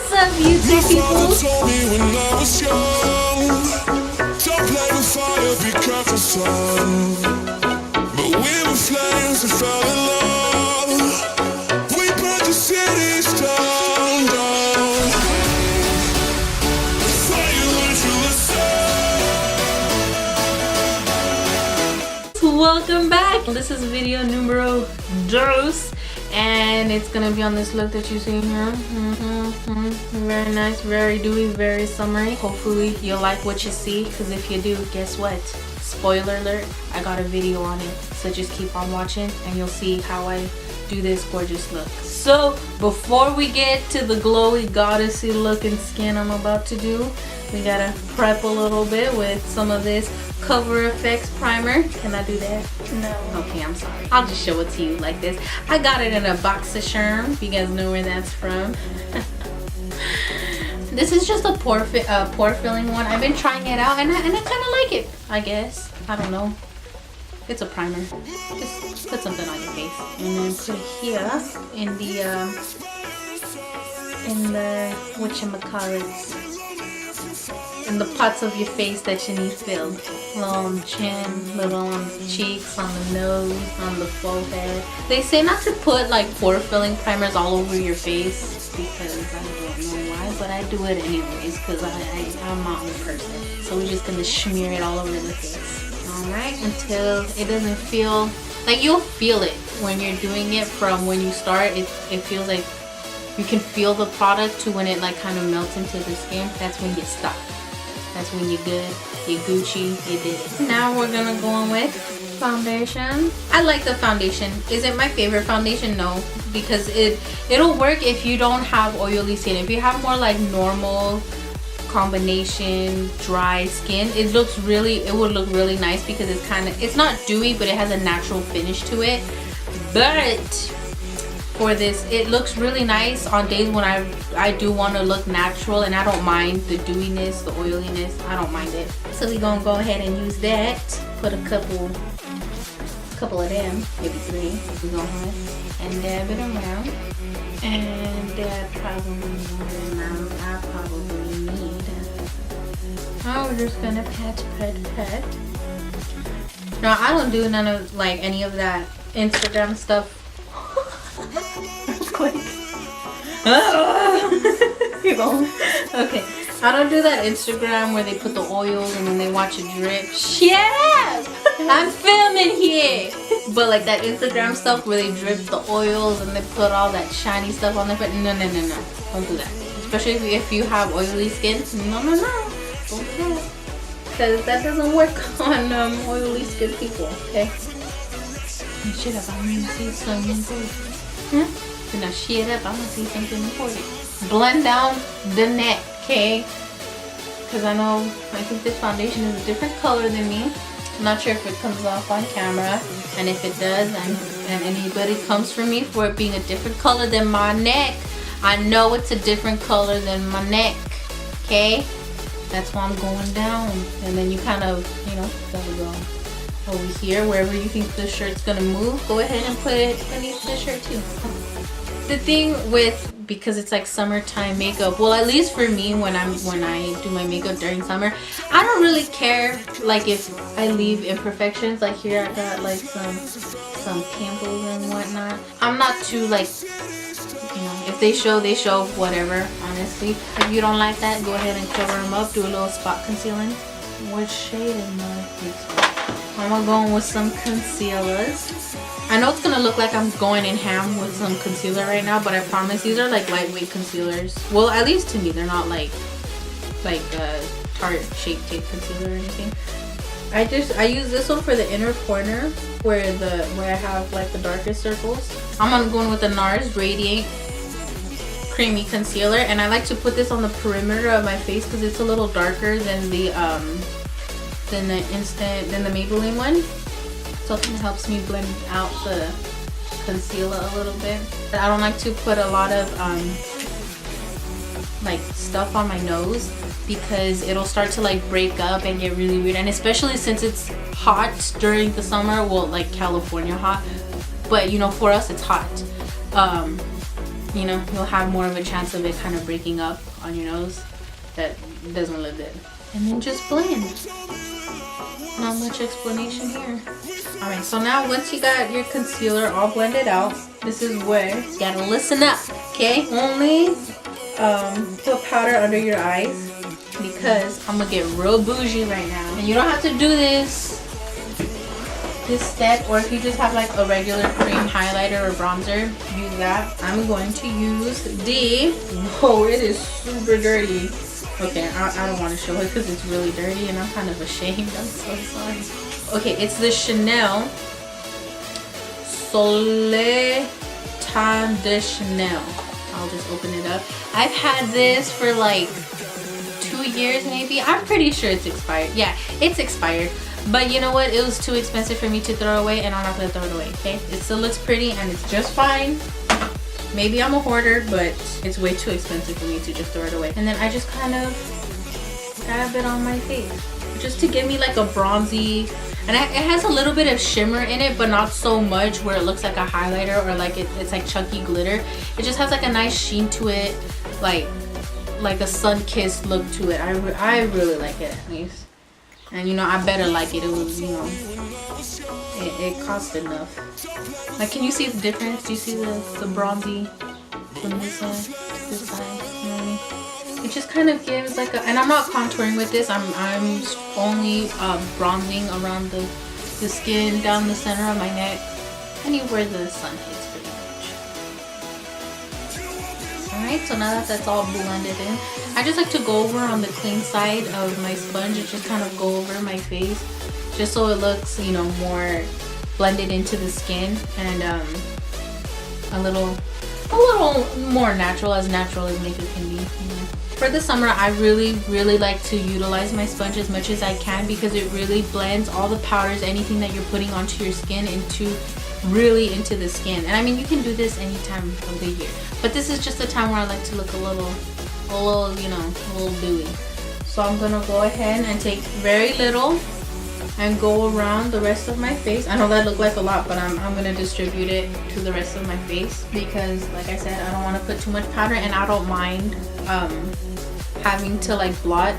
What's up, YouTube people? Told me when I was young, don't play with fire, be careful, son. But we were flames and fell in love. We burnt the cities down, down. Fire until the sun. Welcome back. This is video numero dos, and it's gonna be on this look that you see here. Very nice, very dewy, very summery. Hopefully you'll like what you see, because if you do, guess what? Spoiler alert, I got a video on it. So just keep on watching and you'll see how I do this gorgeous look. So before we get to the glowy goddessy looking skin I'm about to do, we gotta prep a little bit with some of this Cover FX primer. Can I do that? No. Okay, I'm sorry. I'll just show it to you like this. I got it in a box of Sherm, if you guys know where that's from. This is just a pore filling one. I've been trying it out and I kind of like it, I guess. I don't know. It's a primer. Just put something on your face and then put it here in the whatchamacallit, in the parts of your face that you need filled. Little on the chin, little on the cheeks, on the nose, on the forehead. They say not to put like pore filling primers all over your face because I don't know why, but I do it anyways because I'm my own person. So we're just gonna smear it all over the face. Alright, until it doesn't feel like, you'll feel it when you're doing it. From when you start, it feels like you can feel the product to when it like kind of melts into the skin. That's when you stop. That's when you're good, you're Gucci, you did it. Now we're gonna go on with foundation. I like the foundation. Is it my favorite foundation? No, because it'll work if you don't have oily skin. If you have more like normal combination dry skin, it would look really nice because it's not dewy, but it has a natural finish to it. But for this, it looks really nice on days when I do want to look natural and I don't mind the dewiness, the oiliness. I don't mind it. So we're gonna go ahead and use that. Put a couple of them, maybe 3. We're gonna and dab it around. And dab probably more than I probably need. Now we're just gonna pat. Now I don't do none of like any of that Instagram stuff. Quick. Okay, I don't do that Instagram where they put the oils and then they watch it drip. Shut up! I'm filming here. But like that Instagram stuff where they drip the oils and they put all that shiny stuff on their face. No. Don't do that. Especially if you have oily skin. No. Don't do that. Because that doesn't work on oily skin people, okay? Shut up, I'm going to see something important. Now shut up, I'm going to see something important. Blend down the neck, okay? Because I think this foundation is a different color than me. I'm not sure if it comes off on camera. And if it does, and anybody comes for me for it being a different color than my neck, I know it's a different color than my neck, okay? That's why I'm going down. And then you kind of, gotta go over here, wherever you think the shirt's gonna move, go ahead and put it beneath the shirt too. The thing with, because it's like summertime makeup, well at least for me when I do my makeup during summer, I don't really care like if I leave imperfections. Like here I got like some pimples and whatnot. I'm not too like, if they show, whatever, honestly. If you don't like that, go ahead and cover them up, do a little spot concealing. What shade am I? I'm gonna go in with some concealers. I know it's gonna look like I'm going in ham with some concealer right now, but I promise these are like lightweight concealers. Well, at least to me, they're not like Tarte Shape Tape concealer or anything. I use this one for the inner corner where I have like the darkest circles. I'm gonna go in with the NARS Radiant Creamy Concealer, and I like to put this on the perimeter of my face because it's a little darker than the Maybelline one, so it kind of helps me blend out the concealer a little bit. I don't like to put a lot of like stuff on my nose because it'll start to like break up and get really weird, and especially since it's hot during the summer, well like California hot, but for us it's hot. you know, you'll have more of a chance of it kind of breaking up on your nose. That doesn't look good. And then just blend. Not much explanation here. Alright, so now once you got your concealer all blended out, this is where you gotta listen up, okay? Only put powder under your eyes because I'm gonna get real bougie right now. And you don't have to do this step, or if you just have like a regular cream highlighter or bronzer, use that. I'm going to use the, whoa, it is super dirty. Okay, I don't want to show it because it's really dirty and I'm kind of ashamed. I'm so sorry. Okay, it's the Chanel Soleil Temps de Chanel. I'll just open it up. I've had this for like 2 years maybe. I'm pretty sure it's expired. Yeah, it's expired. But you know what? It was too expensive for me to throw away, and I'm not gonna throw it away, okay? It still looks pretty and it's just fine. Maybe I'm a hoarder, but it's way too expensive for me to just throw it away. And then I just kind of dab it on my face, just to give me like a bronzy, and it has a little bit of shimmer in it, but not so much where it looks like a highlighter or like it's like chunky glitter. It just has like a nice sheen to it, like a sun-kissed look to it. I really like it, at least. And you know, I better like it. It was, you know, it cost enough. Like, can you see the difference? Do you see the bronzy from this side to this side? You know what I mean? It just kind of gives like a, and I'm not contouring with this. I'm only bronzing around the skin, down the center of my neck, anywhere the sun hits pretty much. Alright, so now that that's all blended in, I just like to go over on the clean side of my sponge and just kind of go over my face, just so it looks, you know, more blended into the skin and a little more natural as makeup can be. You know. For the summer, I really like to utilize my sponge as much as I can because it really blends all the powders, anything that you're putting onto your skin into the skin. And I mean, you can do this any time of the year, but this is just the time where I like to look a little, you know, a little dewy. So I'm gonna go ahead and take very little and go around the rest of my face. I know that looked like a lot, but I'm gonna distribute it to the rest of my face because, like I said, I don't want to put too much powder, and I don't mind having to like blot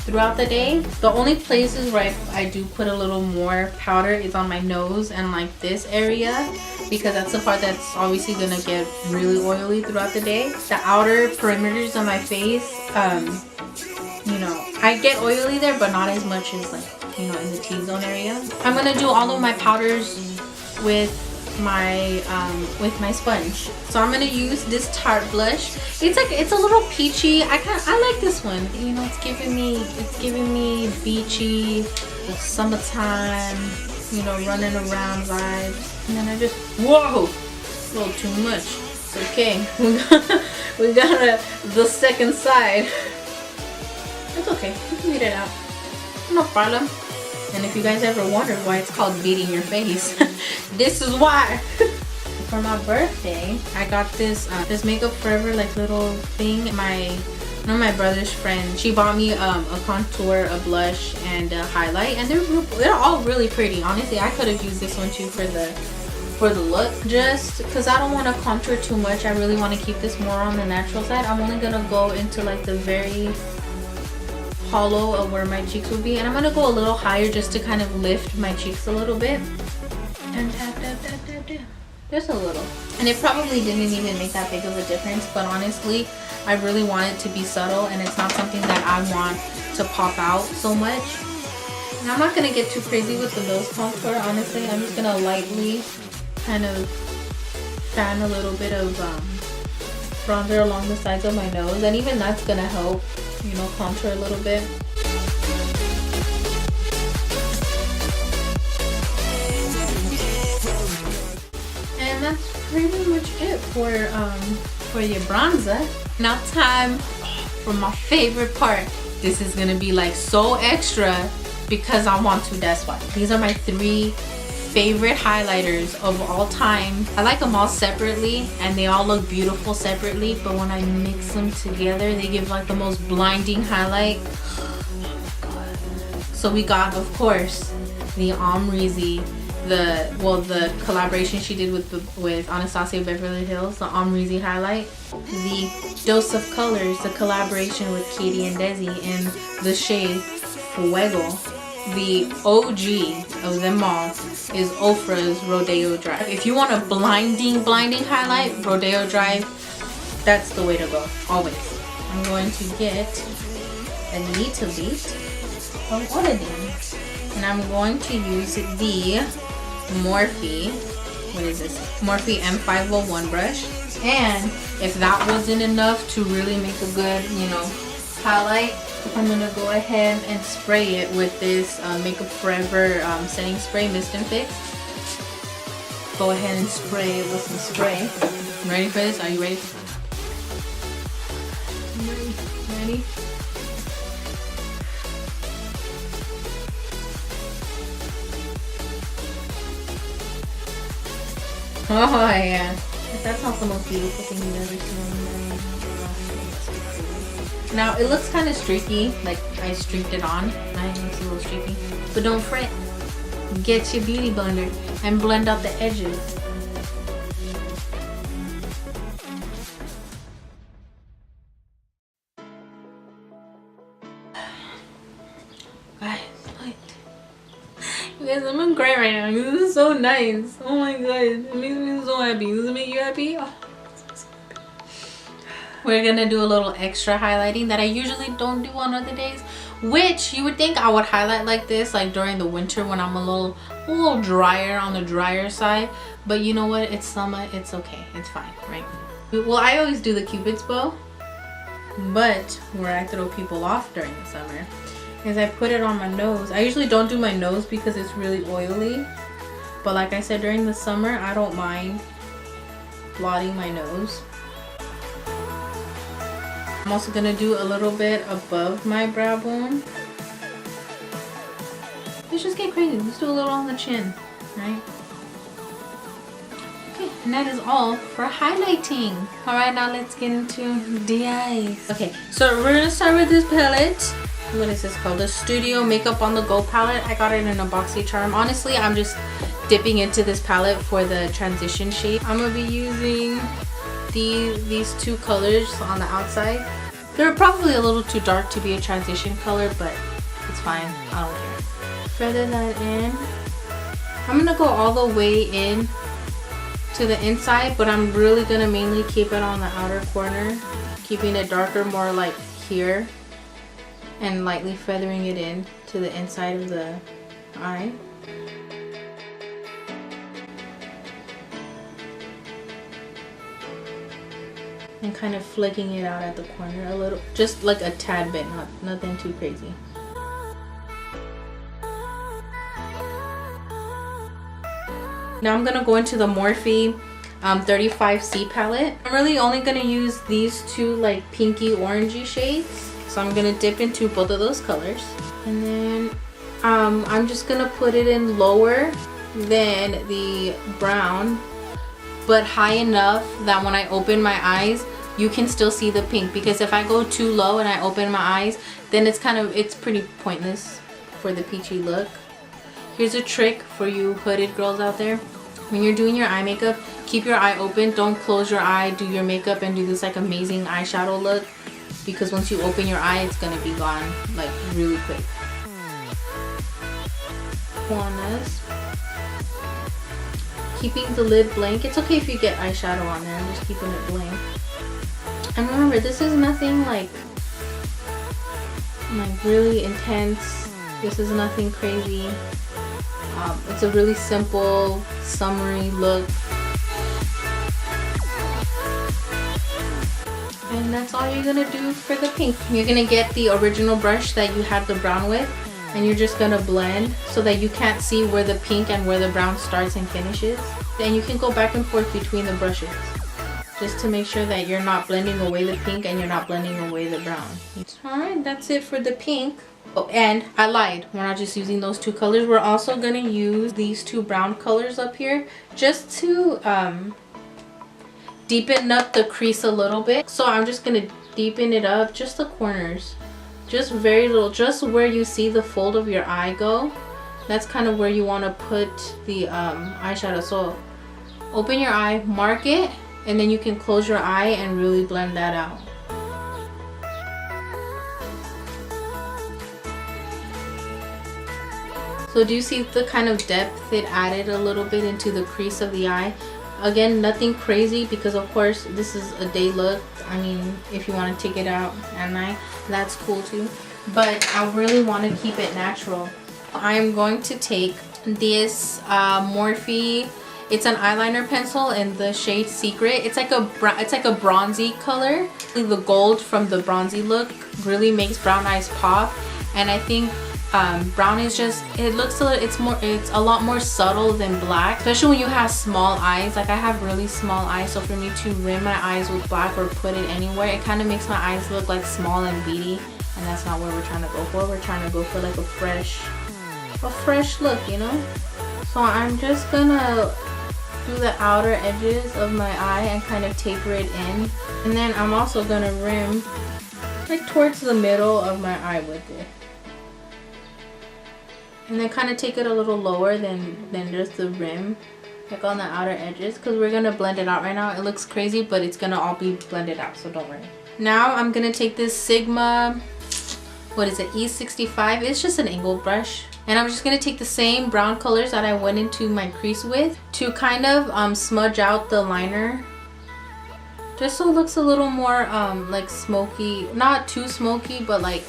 throughout the day. The only places where I do put a little more powder is on my nose and like this area, because that's the part that's obviously gonna get really oily throughout the day. The outer perimeters of my face, you know, I get oily there, but not as much as like, you know, in the T-zone area. I'm gonna do all of my powders with my sponge. So I'm gonna use this Tarte blush. It's a little peachy. I like this one. You know, it's giving me beachy, summertime, you know, running around vibes. And then I just, whoa, a little too much. It's okay. We got the second side. It's okay. You can beat it out. No problem. And if you guys ever wondered why it's called beating your face, this is why. For my birthday, I got this Makeup Forever like little thing. One of my brother's friend, she bought me a contour, a blush, and a highlight, and they're all really pretty. Honestly, I could have used this one too for the look, just because I don't want to contour too much. I really want to keep this more on the natural side. I'm only gonna go into like the very hollow of where my cheeks will be, and I'm gonna go a little higher just to kind of lift my cheeks a little bit, and tap, just a little. And it probably didn't even make that big of a difference, but honestly, I really want it to be subtle, and it's not something that I want to pop out so much. And I'm not gonna get too crazy with the nose contour, honestly. I'm just gonna lightly kind of fan a little bit of bronzer along the sides of my nose, and even that's gonna help, you know, contour a little bit. And that's pretty much it for your bronzer. Now time for my favorite part. This is gonna be like so extra because I want to, that's why. These are my 3 favorite highlighters of all time. I like them all separately and they all look beautiful separately, but when I mix them together, they give like the most blinding highlight. Oh my god. So we got, of course, the Omrizi the collaboration she did with Anastasia Beverly Hills, the Omrizi highlight. The Dose of Colors, the collaboration with Katie and Desi in the shade Fuego. The OG of them all is Ofra's Rodeo Drive. If you want a blinding highlight, Rodeo Drive, that's the way to go, always. I'm going to get a little bit of all of them. And I'm going to use the Morphe, what is this? Morphe M501 brush. And if that wasn't enough to really make a good, you know, highlight, I'm gonna go ahead and spray it with this Makeup Forever setting spray, Mist and Fix. Go ahead and spray it with some spray. Ready for this? Are you ready? Ready? Oh yeah. That's not the most beautiful thing you've ever seen. Now it looks kind of streaky, like I streaked it on. I think it's a little streaky. But don't fret. Get your beauty blender and blend out the edges. Guys, I'm gonna cry right now. This is so nice. Oh my god, it makes me so happy. Does it make you happy? Oh, so happy. We're gonna do a little extra highlighting that I usually don't do on other days, which you would think I would highlight like this, like during the winter when I'm a little drier, on the drier side. But you know what? It's summer. It's okay. It's fine, right? Well, I always do the Cupid's bow, but where I throw people off during the summer is I put it on my nose. I usually don't do my nose because it's really oily, but like I said, during the summer I don't mind blotting my nose. I'm also gonna do a little bit above my brow bone. Let's just get crazy. Let's do a little on the chin, right? Okay, and that is all for highlighting. All right, now let's get into the eyes. Okay, so we're gonna start with this palette. What is this called? The Studio Makeup on the Go palette. I got it in a boxy charm. Honestly, I'm just dipping into this palette for the transition shade. I'm gonna be using these two colors on the outside. They're probably a little too dark to be a transition color, but it's fine. I don't care. Feather that in. I'm gonna go all the way in to the inside, but I'm really gonna mainly keep it on the outer corner, keeping it darker, more like here, and lightly feathering it in to the inside of the eye. And kind of flicking it out at the corner a little, just like a tad bit, nothing too crazy. Now I'm gonna go into the Morphe 35C palette. I'm really only gonna use these two like pinky orangey shades. So I'm gonna dip into both of those colors, and then I'm just gonna put it in lower than the brown, but high enough that when I open my eyes you can still see the pink, because if I go too low and I open my eyes, then it's pretty pointless for the peachy look. Here's a trick for you hooded girls out there. When you're doing your eye makeup, keep your eye open. Don't close your eye, do your makeup and do this like amazing eyeshadow look, because once you open your eye, it's gonna be gone like really quick. Juanas. Keeping the lid blank. It's okay if you get eyeshadow on there. I'm just keeping it blank. And remember, this is nothing like really intense. This is nothing crazy. It's a really simple, summery look. And that's all you're gonna do for the pink. You're gonna get the original brush that you had the brown with, and you're just gonna blend so that you can't see where the pink and where the brown starts and finishes. And you can go back and forth between the brushes, just to make sure that you're not blending away the pink and you're not blending away the brown. Alright, that's it for the pink. Oh, and I lied. We're not just using those two colors. We're also gonna use these two brown colors up here just to deepen up the crease a little bit. So I'm just gonna deepen it up, just the corners, just very little, just where you see the fold of your eye go. that's kind of where you want to put the eyeshadow. So open your eye, mark it, and then you can close your eye and really blend that out. So do you see the kind of depth it added a little bit into the crease of the eye? Again, nothing crazy, because of course this is a day look. I mean, if you want to take it out at night, that's cool too. But I really want to keep it natural. I'm going to take this Morphe. It's an eyeliner pencil in the shade Secret. It's like a bronzy color. The gold from the bronzy look really makes brown eyes pop, and I think brown is just, it's a lot more subtle than black, especially when you have small eyes. Like I have really small eyes, so for me to rim my eyes with black or put it anywhere, it kind of makes my eyes look like small and beady, and that's not what we're trying to go for. We're trying to go for like a fresh look, you know. So I'm just gonna do the outer edges of my eye and kind of taper it in, and then I'm also gonna rim like towards the middle of my eye with it. And then kind of take it a little lower than just the rim, like on the outer edges, because we're gonna blend it out right now. It looks crazy, but it's gonna all be blended out, so don't worry. Now I'm gonna take this Sigma, what is it, E65. It's just an angled brush, and I'm just gonna take the same brown colors that I went into my crease with to kind of smudge out the liner, just so it looks a little more like smoky, not too smoky, but like,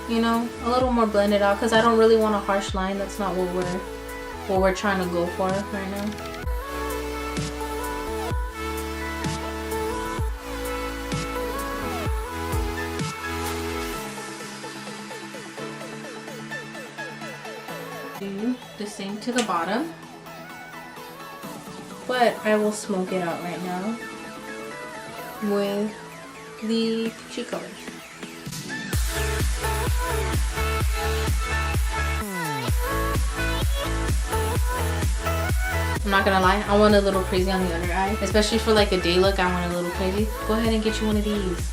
you know, a little more blended out, because I don't really want a harsh line. That's not what we're trying to go for right now. Do the same to the bottom, but I will smoke it out right now with the peachy color. I'm not gonna lie, I want a little crazy on the under eye, especially for like a day look. I want a little crazy. Go ahead and get you one of these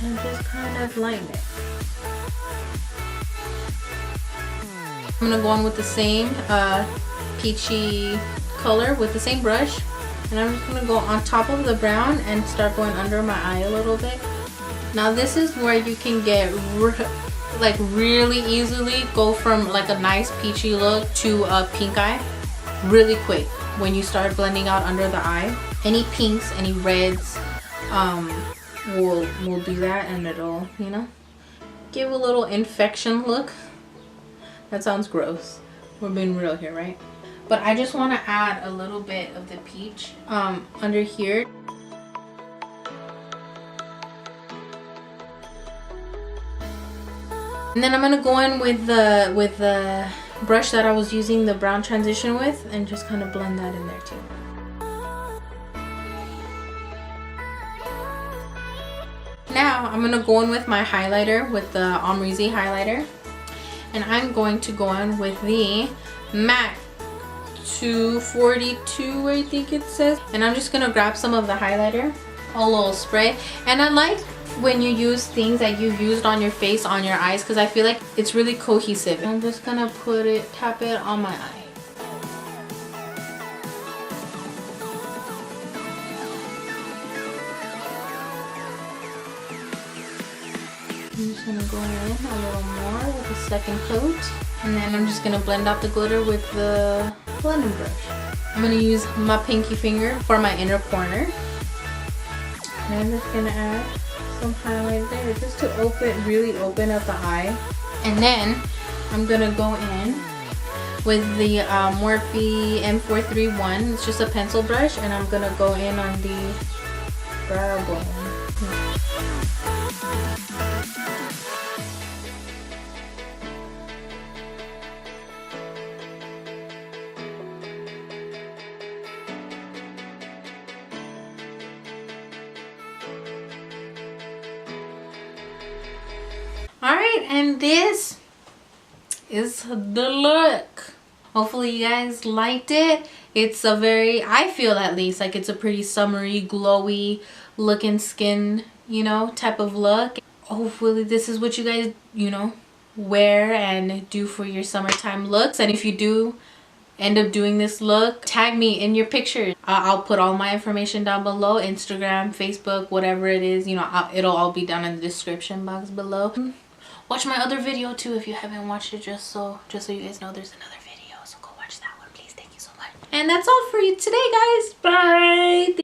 and just kind of line it. I'm gonna go in with the same peachy color with the same brush, and I'm just gonna go on top of the brown and start going under my eye a little bit. Now this is where you can get like really easily go from like a nice peachy look to a pink eye really quick when you start blending out under the eye. Any pinks, any reds will do that, and it'll, you know, give a little infection look. That sounds gross. We're being real here, right? But I just want to add a little bit of the peach under here. And then I'm gonna go in with the brush that I was using the brown transition with, and just kind of blend that in there too. Now I'm gonna go in with my highlighter, with the Omrizi highlighter, and I'm going to go in with the MAC 242, I think it says, and I'm just gonna grab some of the highlighter, a little spray. And I like when you use things that you used on your face, on your eyes, because I feel like it's really cohesive. I'm just gonna tap it on my eye. I'm just gonna go in a little more with the second coat, and then I'm just gonna blend out the glitter with the blending brush. I'm gonna use my pinky finger for my inner corner, and I'm just gonna add some highlight there just to really open up the eye. And then I'm gonna go in with the Morphe M431. It's just a pencil brush, and I'm gonna go in on the brow bone. Alright, and this is the look. Hopefully you guys liked it. It's a very, I feel at least, like it's a pretty summery, glowy looking skin, you know, type of look. Hopefully this is what you guys, you know, wear and do for your summertime looks. And if you do end up doing this look, tag me in your picture. I'll put all my information down below, Instagram, Facebook, whatever it is, you know, it'll all be down in the description box below. Watch my other video too if you haven't watched it, just so you guys know there's another video, so go watch that one, please. Thank you so much. And that's all for you today, guys. Bye.